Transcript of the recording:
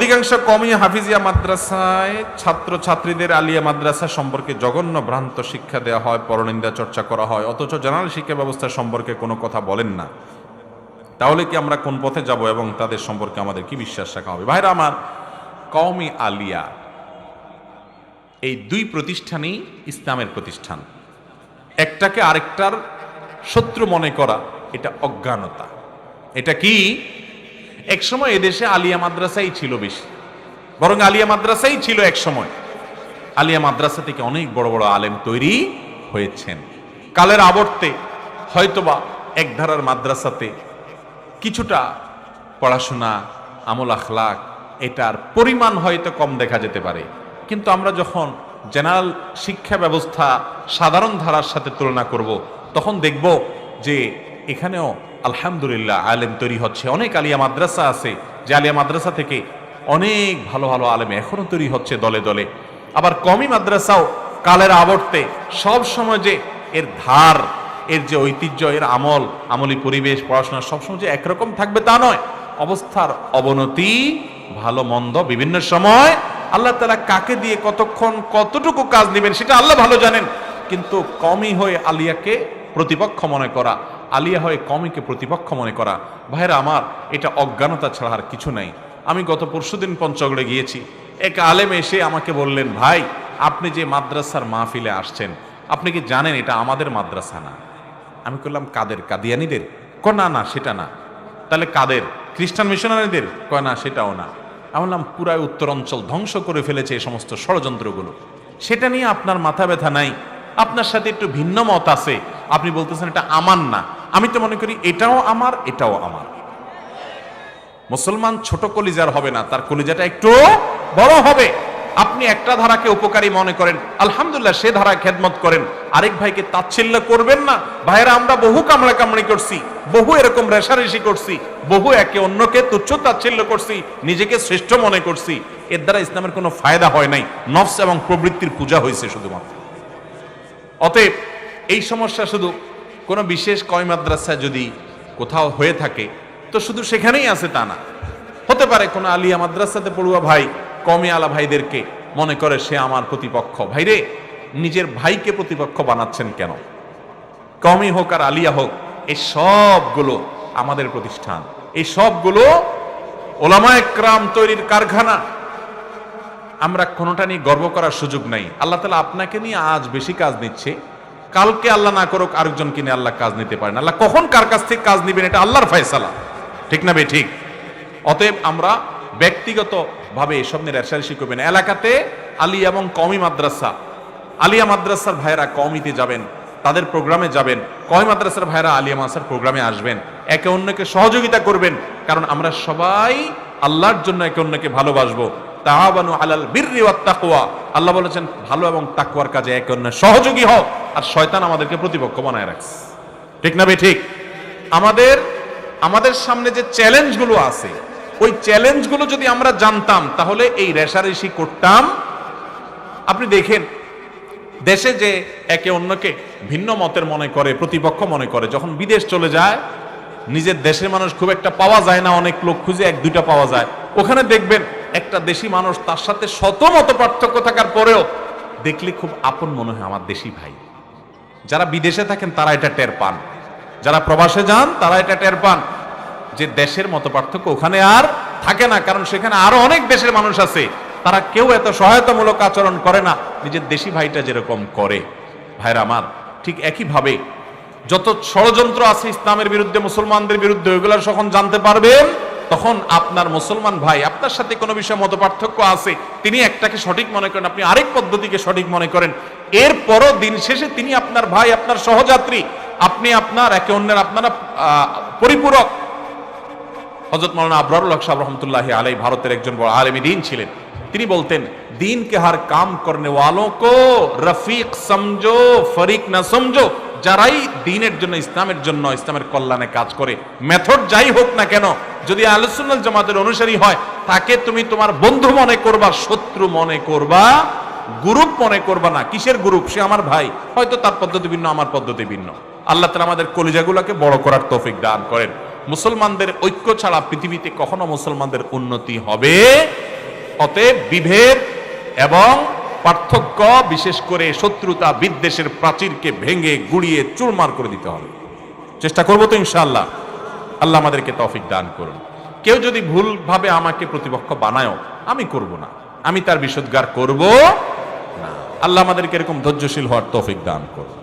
অধিকাংশ কওমি হাফিজিয়া মাদ্রাসায় ছাত্র ছাত্রীদের আলিয়া মাদ্রাসা সম্পর্কে জঘন্য ভ্রান্ত শিক্ষা দেওয়া হয়, পরনিন্দা চর্চা করা হয়, অথচ জেনারেল শিক্ষা ব্যবস্থা সম্পর্কে কোনো কথা বলেন না। তাহলে কি আমরা কোন পথে যাব এবং তাদের সম্পর্কে আমাদের কি বিশ্বাস রাখা হবে? ভাইরা আমার, কওমি আলিয়া এই দুই প্রতিষ্ঠানই ইসলামের প্রতিষ্ঠান। একটাকে আরেকটার শত্রু মনে করা এটা অজ্ঞানতা। এটা কি? এক সময় এদেশে আলিয়া মাদ্রাসাই ছিল বেশি, বরং আলিয়া মাদ্রাসাই ছিল এক সময়। আলিয়া মাদ্রাসা থেকে অনেক বড় বড় আলেম তৈরি হয়েছেন। কালের আবর্তে হয়তোবা এক ধারার মাদ্রাসাতে কিছুটা পড়াশোনা, আমল আখলাক এটার পরিমাণ হয়তো কম দেখা যেতে পারে, কিন্তু আমরা যখন জেনারেল শিক্ষা ব্যবস্থা সাধারণ ধারার সাথে তুলনা করব, তখন দেখব যে এখানেও আলহামদুলিল্লাহ আলেম তৈরি হচ্ছে। অনেক আলিয়া মাদ্রাসা আছে যে আলিয়া মাদ্রাসা থেকে অনেক ভালো ভালো আলেম এখনো তৈরি হচ্ছে দলে দলে। আবার কওমি মাদ্রাসাও কালের আবর্তে সব সময় যে এর ধার, এর যে ঐতিহ্য, এর আমলি পরিবেশ, পড়াশোনা সবসময় যে একরকম থাকবে তা নয়। অবস্থার অবনতি, ভালো মন্দ বিভিন্ন সময় আল্লাহ তাআলা কাকে দিয়ে কতক্ষণ কতটুকু কাজ নেবেন সেটা আল্লাহ ভালো জানেন। কিন্তু কওমি হয়ে আলিয়াকে প্রতিপক্ষ মনে করা, আলিয়া হয়ে কওমিকে প্রতিপক্ষ মনে করা, ভাইরা আমার, এটা অজ্ঞানতা ছাড়া আর কিছু নাই। আমি গত পরশুদিন পঞ্চগড়ে গিয়েছি। এক আলেম এসে আমাকে বললেন, ভাই আপনি যে মাদ্রাসার মাহফিলে আসছেন, আপনি কি জানেন এটা আমাদের মাদ্রাসা না? আমি বললাম কাদের? কাদিয়ানীদের? কয় না না সেটা না। তাহলে কাদের? খ্রিস্টান মিশনারিদের? কয় না সেটাও না। আমি বললাম পুরাই উত্তর অঞ্চল ধ্বংস করে ফেলেছে এই সমস্ত ষড়যন্ত্রগুলো। সেটা নিয়ে আপনার মাথা ব্যথা নাই, আপনার সাথে একটু ভিন্ন মত আছে, আপনি বলতেছেন এটা আমার না। আমি তো মনে করি এটাও আমার, এটাও আমার। মুসলমান ছোট কলিজার হবে না, তার কলিজাটা একটু বড় হবে। আপনি একটা ধারাকে উপকারী মনে করেন, আলহামদুলিল্লাহ সে ধারায় খেদমত করেন, আরেক ভাইকে তাচ্ছিল্য করবেন না। ভাইরা, আমরা বহু কামড়া কামড়ি করছি, বহু এরকম রেশারেশি করছি, বহু একে অন্যকে তুচ্ছ তাচ্ছিল্য করছি, নিজেকে শ্রেষ্ঠ মনে করছি। এর দ্বারা ইসলামের কোনো ফায়দা হয় নাই, নফস এবং প্রবৃত্তির পূজা হয়েছে শুধুমাত্র। অতএব এই সমস্যা শুধু কোনো বিশেষ কওমি মাদ্রাসায় যদি কোথাও হয়ে থাকে তো শুধু সেখানেই আছে তা না। হতে পারে কোনো আলিয়া মাদ্রাসাতে পড়ুয়া ভাই কওমি আলা ভাইদেরকে মনে করে সে আমার প্রতিপক্ষ। ভাইরে, নিজের ভাইকে প্রতিপক্ষ বানাচ্ছেন কেন? কওমি হোক আর আলিয়া হোক, এই সবগুলো আমাদের প্রতিষ্ঠান, এই সবগুলো ওলামায়ে কেরাম তৈরির কারখানা। আমরা কোনোটা নিয়ে গর্ব করার সুযোগ নাই। আল্লাহ তাআলা আপনাকে নিয়ে আজ বেশি কাজ নিচ্ছে, কালকে আল্লাহ না করুক আরেকজনকে নিয়ে আল্লাহ কাজ নিতে পারেন। আল্লাহ কখন কার কাছ থেকে কাজ নিবেন এটা আল্লাহর ফয়সালা, ঠিক না বে ঠিক? অতএব আমরা ব্যক্তিগত ভাবে এসব নিয়ে রেশারেশি করবেন। এলাকাতে আলিয়া এবং কওমি মাদ্রাসা, আলিয়া মাদ্রাসার ভাইরা কওমিতে যাবেন, তাদের প্রোগ্রামে যাবেন, কওমি মাদ্রাসার ভাইরা আলিয়া মাদ্রাসার প্রোগ্রামে আসবেন, একে অন্যকে সহযোগিতা করবেন, কারণ আমরা সবাই আল্লাহর জন্য একে অন্যকে ভালোবাসবো। তাআওয়ানু আলাল বিররি ওয়াত তাকওয়া, আল্লাহ বলেছেন ভালো এবং তাকওয়ার কাজে একে অন্যের সহযোগী হও। আর শয়তান আমাদেরকে প্রতিপক্ষ বানায় রাখছে, ঠিক না বে ঠিক? আমাদের সামনে যে চ্যালেঞ্জগুলো আছে, ওই চ্যালেঞ্জগুলো যদি আমরা জানতাম তাহলে এই রেশারেশি করতাম। আপনি দেখেন দেশে যে একে অন্যকে ভিন্ন মতের মনে করে, প্রতিপক্ষ মনে করে, যখন বিদেশ চলে যায়, নিজের দেশের মানুষ খুব একটা পাওয়া যায় না, অনেক লোক খুঁজে এক দুইটা পাওয়া যায়। ওখানে দেখবেন একটা দেশি মানুষ, তার সাথে শত মত পার্থক্য থাকার পরেও দেখলে খুব আপন মনে হয়, আমার দেশি ভাই। যারা বিদেশে থাকেন তারা এটা টের পান, যারা প্রবাসে যান তারা এটা টের পান যে দেশের মত পার্থক্য ওখানে আর থাকে না, কারণ সেখানে আরো অনেক দেশের মানুষ আছে, তারা কেউ এত সহায়তামূলক আচরণ করে না নিজের দেশি ভাইটা যেরকম করে। ভাইরা আমার, ঠিক একইভাবে যত ষড়যন্ত্র আছে ইসলামের বিরুদ্ধে, মুসলমানদের বিরুদ্ধে, ওইগুলো যখন জানতে পারবেন তখন আপনার মুসলমান ভাই আপনার সাথে কোনো বিষয়ে মত পার্থক্য আছে, তিনি একটাকে সঠিক মনে করেন, আপনি আরেক পদ্ধতিকে সঠিক মনে করেন, এরপরও দিন শেষে তিনি আপনার ভাই, আপনার সহযাত্রী, আপনি আপনার একে অন্যের আপনারা পরিপূরক। হযরত মাওলানা আবরারুল হক সাহেব রহমতুল্লাহি আলাইহি ভারতের একজন বড় আলেমী দ্বীন ছিলেন। তিনি বলতেন, দিন কে হর কাম করনে ওয়ালোं को রফিক সমঝো ফরিক না সমঝো। যারাই দ্বীনের জন্য, ইসলামের জন্য, ইসলামের কল্যাণে কাজ করে, মেথড যাই হোক না কেন, যদি আহলুস সুন্নাহ ওয়াল জামাতের অনুসারী হয়, তাকে তুমি তোমার বন্ধু মনে করবা, শত্রু মনে করবা, গ্রুপ মনে করবা না। কিসের গ্রুপ? সে আমার ভাই, হয়তো তার পদ্ধতি ভিন্ন, আমার পদ্ধতি ভিন্ন। আল্লাহ তাআলা আমাদের কলিজাগুলোকে বড় করার তৌফিক দান করেন। মুসলমানদের ঐক্য ছাড়া পৃথিবীতে কখনো মুসলমানদের উন্নতি হবে অতএব বিভেদ এবং পার্থক্য, বিশেষ করে শত্রুতা বিদ্বেষের প্রাচীরকে ভেঙে গুড়িয়ে চুরমার করে দিতে হবে। চেষ্টা করবো তো ইনশাআল্লাহ। আল্লাহ আমাদেরকে তৌফিক দান করুন। কেউ যদি ভুলভাবে আমাকে প্রতিপক্ষ বানায়ও, আমি করব না, আমি তার বিশুদ্ধার করব না। আল্লাহ আমাদেরকে এরকম ধৈর্যশীল হওয়ার তৌফিক দান করুন।